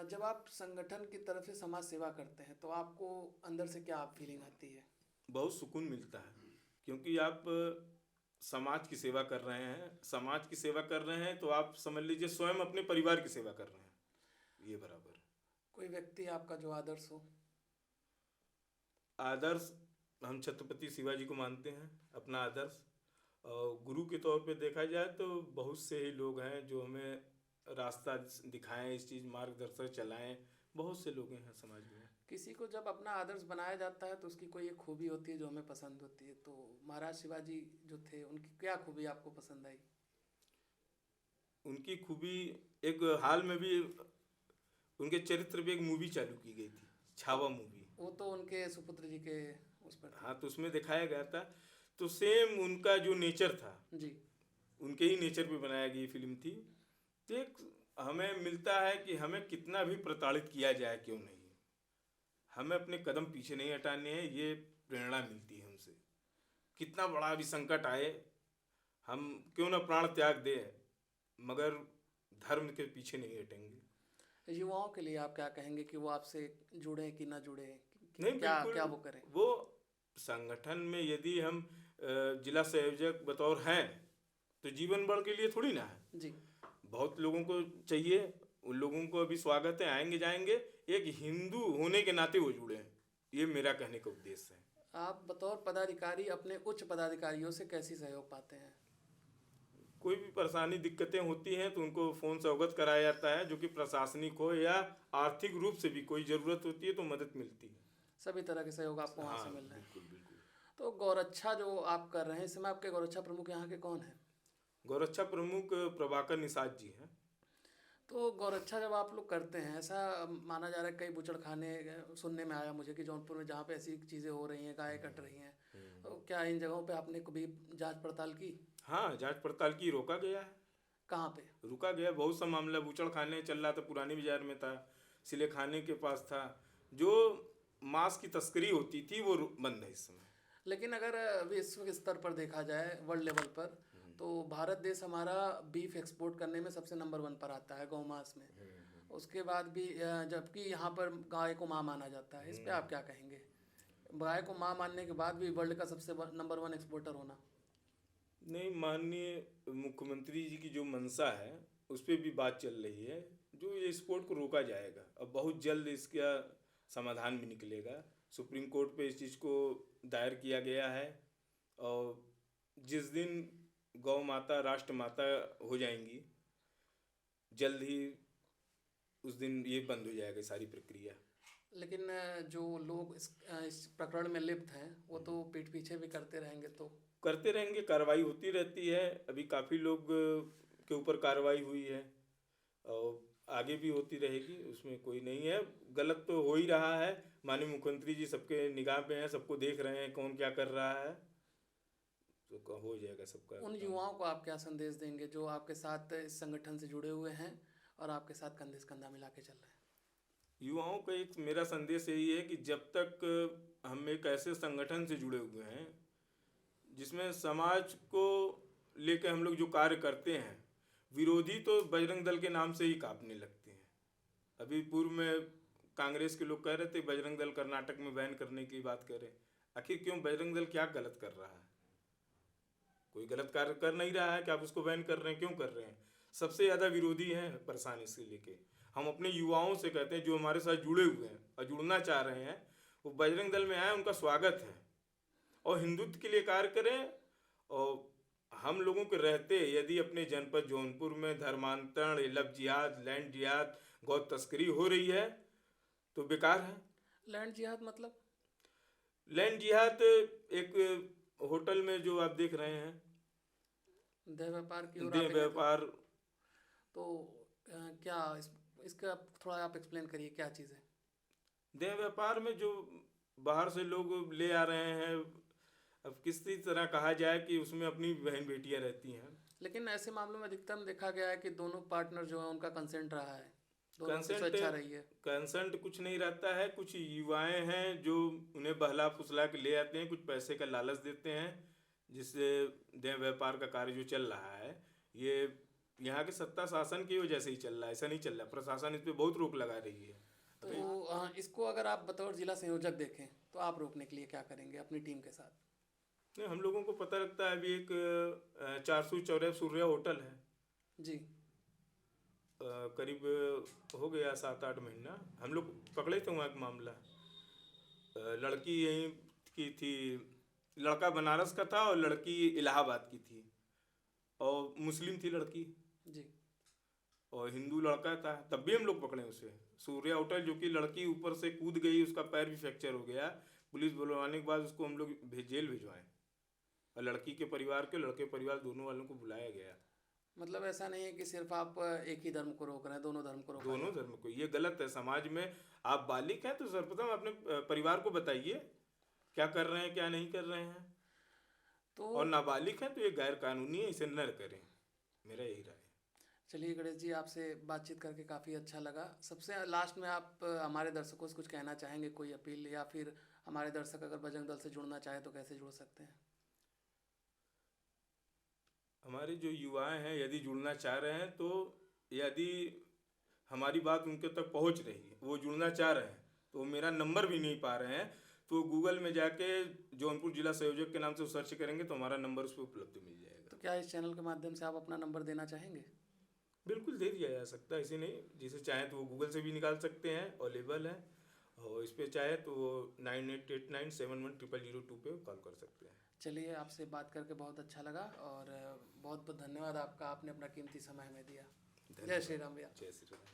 जब आप संगठन की तरफ से समाज सेवा करते हैं तो आपको अंदर से क्या फीलिंग आती है? बहुत सुकून मिलता है, क्योंकि आप समाज की सेवा कर रहे हैं। समाज की सेवा कर रहे हैं तो आप समझ लीजिए स्वयं अपने परिवार की सेवा कर रहे हैं, ये बराबर। कोई व्यक्ति आपका जो आदर्श हो? आदर्श हम छत्रपति शिवाजी को मानते हैं अपना आदर्श, और गुरु के तौर पे देखा जाए तो बहुत से ही लोग हैं जो हमें रास्ता दिखाएं, इस चीज़ मार्गदर्शन चलाएं। बहुत से लोग हैं समाज में। किसी को जब अपना आदर्श बनाया जाता है तो उसकी कोई एक खूबी होती है जो हमें पसंद होती है, तो महाराज शिवाजी जो थे उनकी क्या खूबी आपको पसंद आई? उनकी खूबी, एक हाल में भी उनके चरित्र पे एक मूवी चालू की गई थी, छावा मूवी। वो तो उनके सुपुत्र जी के उस पर थी। हाँ, तो उसमें दिखाया गया था, तो सेम उनका जो नेचर था, जी। उनके ही नेचर पे बनाया गई फिल्म थी। तो एक हमें मिलता है कि हमें कितना भी प्रताड़ित किया जाए क्यों नहीं, हमें अपने कदम पीछे नहीं हटाने हैं, ये प्रेरणा मिलती है हमसे। कितना बड़ा भी संकट आए, हम क्यों ना प्राण त्याग दें, मगर धर्म के पीछे नहीं हटेंगे। युवाओं के लिए आप क्या कहेंगे कि वो आपसे जुड़े कि ना जुड़े, नहीं, क्या बिल्कुल। क्या वो करें? वो संगठन में यदि हम जिला संयोजक बतौर हैं तो जीवन भर के लिए थोड़ी ना है। जी। बहुत लोगों को चाहिए, उन लोगों को अभी स्वागत है, आएंगे जाएंगे। एक हिंदू होने के नाते वो जुड़े हैं, ये मेरा कहने का उद्देश्य है। आप बतौर पदाधिकारी अपने उच्च पदाधिकारियों से कैसी सहयोग पाते हैं? कोई भी परेशानी दिक्कतें होती हैं तो उनको फ़ोन से अवगत कराया जाता है, जो कि प्रशासनिक हो या आर्थिक रूप से भी कोई ज़रूरत होती है तो मदद मिलती है। सभी तरह के सहयोग आपको वहाँ हाँ, से मिल रहे हैं। बिल्कुल बिल्कुल। तो गौरक्षा जो आप कर रहे हैं, इस समय आपके गौरक्षा प्रमुख यहाँ के कौन हैं? गौरक्षा प्रमुख प्रभाकर निषाद जी हैं। तो गौरक्षा जब आप लोग करते हैं, ऐसा माना जा रहा है, कई बूचड़खाने सुनने में आया मुझे कि जौनपुर में जहाँ पे ऐसी चीज़ें हो रही हैं, गायें कट रही हैं, तो क्या इन जगहों पे आपने कभी जांच पड़ताल की? हाँ, जांच पड़ताल की, रोका गया है। कहाँ पे? रुका गया, बहुत सा मामला बूचड़ खाने चल रहा था, पुरानी बाजार में था, सिले खाने के पास था। जो मांस की तस्करी होती थी वो बंद है इस समय। लेकिन अगर विश्व स्तर पर देखा जाए, वर्ल्ड लेवल पर, तो भारत देश हमारा बीफ एक्सपोर्ट करने में सबसे नंबर 1 पर आता है, गौ मांस में। उसके बाद भी जबकि यहाँ पर गाय को माँ माना जाता है, इस पे आप क्या कहेंगे? गाय को माँ मानने के बाद भी वर्ल्ड का सबसे नंबर 1 एक्सपोर्टर होना। नहीं, माननीय मुख्यमंत्री जी की जो मंशा है उस पर भी बात चल रही है, जो ये स्पोर्ट को रोका जाएगा। अब बहुत जल्द इसका समाधान भी निकलेगा। सुप्रीम कोर्ट पे इस चीज़ को दायर किया गया है और जिस दिन गौ माता राष्ट्र माता हो जाएंगी, जल्द ही उस दिन ये बंद हो जाएगा सारी प्रक्रिया। लेकिन जो लोग इस प्रकरण में लिप्त हैं वो तो पीठ पीछे भी करते रहेंगे, तो करते रहेंगे, कार्रवाई होती रहती है। अभी काफ़ी लोग के ऊपर कार्रवाई हुई है और आगे भी होती रहेगी, उसमें कोई नहीं है। गलत तो हो ही रहा है, माननीय मुख्यमंत्री जी सबके निगाह पे हैं, सबको देख रहे हैं कौन क्या कर रहा है, तो हो जाएगा सबका उन काम। युवाओं को आप क्या संदेश देंगे जो आपके साथ इस संगठन से जुड़े हुए हैं और आपके साथ कंधे से कंधा मिला के चल रहे हैं? युवाओं का एक मेरा संदेश यही है कि जब तक हम एक ऐसे संगठन से जुड़े हुए हैं जिसमें समाज को लेकर हम लोग जो कार्य करते हैं, विरोधी तो बजरंग दल के नाम से ही कांपने लगते हैं। अभी पूर्व में कांग्रेस के लोग कह रहे थे बजरंग दल कर्नाटक में बैन करने की बात करें। आखिर क्यों? बजरंग दल क्या गलत कर रहा है? कोई गलत कार्य कर नहीं रहा है कि आप उसको बैन कर रहे हैं, क्यों कर रहे हैं? सबसे ज़्यादा विरोधी हैं परेशान इसके लेके। हम अपने युवाओं से कहते हैं जो हमारे साथ जुड़े हुए हैं और जुड़ना चाह रहे हैं, वो बजरंग दल में आए, उनका स्वागत है और हिंदुत्व के लिए कार्य करें। और हम लोगों के रहते यदि अपने जनपद जौनपुर में धर्मांतरण, लव जिहाद, लैंड जिहाद, गौ तस्करी हो रही है तो बेकार है। लैंड जिहाद मतलब? लैंड जिहाद एक होटल में जो आप देख रहे हैं, देह व्यापार की ओर देह आप एक- व्यापार। तो क्या इसका थोड़ा आप एक्सप्लेन करिए, क्या चीज़ है? देह व्यापार में जो बाहर से लोग ले आ रहे हैं, अब किसी तरह कहा जाए कि उसमें अपनी बहन बेटियां रहती हैं। लेकिन ऐसे मामलों में अधिकतम देखा गया है कि दोनों पार्टनर जो है उनका कंसेंट रहा है, दोनों की कंसेंट स्वेच्छा रही है। कंसेंट कुछ नहीं रहता है। कुछ युवाएं हैं जो उन्हें बहला फुसला के ले आते हैं, कुछ पैसे का लालच देते हैं, जिससे देह व्यापार का कार्य जो चल रहा है ये यहाँ के सत्ता शासन की वजह से ही चल रहा है। ऐसा नहीं चल रहा, प्रशासन इस पर बहुत रोक लगा रही है। तो इसको अगर आप बतौर जिला संयोजक देखें तो आप रोकने के लिए क्या करेंगे अपनी टीम के साथ? नहीं, हम लोगों को पता लगता है। अभी एक 404 सूर्या होटल है, जी। करीब हो गया 7-8 महीना, हम लोग पकड़े थे वहाँ एक मामला। लड़की यहीं की थी, लड़का बनारस का था और लड़की इलाहाबाद की थी, और मुस्लिम थी लड़की जी। और हिंदू लड़का था। तब भी हम लोग पकड़े उसे। सूर्या होटल, जो कि लड़की ऊपर से कूद गई, उसका पैर भी फ्रैक्चर हो गया। पुलिस बुलवाने के बाद उसको हम लोग जेल भिजवाए और लड़की के परिवार के, लड़के परिवार दोनों वालों को बुलाया गया। मतलब ऐसा नहीं है कि सिर्फ आप एक ही धर्म को रोक रहे हैं, दोनों धर्म को रोक रहे दोनों हैं। धर्म को, ये गलत है। समाज में आप बालिक हैं तो सर्वप्रथम अपने परिवार को बताइए क्या कर रहे हैं क्या नहीं कर रहे हैं, तो और नाबालिग हैं तो ये गैर कानूनी है, इसे न करें, मेरा यही राय है। चलिए गणेश जी, आपसे बातचीत करके काफ़ी अच्छा लगा। सबसे लास्ट में आप हमारे दर्शकों से कुछ कहना चाहेंगे, कोई अपील, या फिर हमारे दर्शक अगर बजरंग दल से जुड़ना चाहे तो कैसे जुड़ सकते हैं? हमारे जो युवाएं हैं यदि जुड़ना चाह रहे हैं, तो यदि हमारी बात उनके तक पहुंच रही है, वो जुड़ना चाह रहे हैं, तो मेरा नंबर भी नहीं पा रहे हैं, तो गूगल में जाके जौनपुर जिला संयोजक के नाम से सर्च करेंगे तो हमारा नंबर उस पर उपलब्ध मिल जाएगा। तो क्या इस चैनल के माध्यम से आप अपना नंबर देना चाहेंगे? बिल्कुल दे दिया जा सकता है, ऐसे नहीं। जिसे चाहें तो वो गूगल से भी निकाल सकते हैं, अवेलेबल है। और इस पे चाहे तो 9889710002 पे कॉल कर सकते हैं। चलिए, आपसे बात करके बहुत अच्छा लगा और बहुत बहुत धन्यवाद आपका, आपने अपना कीमती समय हमें दिया। जय श्री राम भैया। जय श्री राम।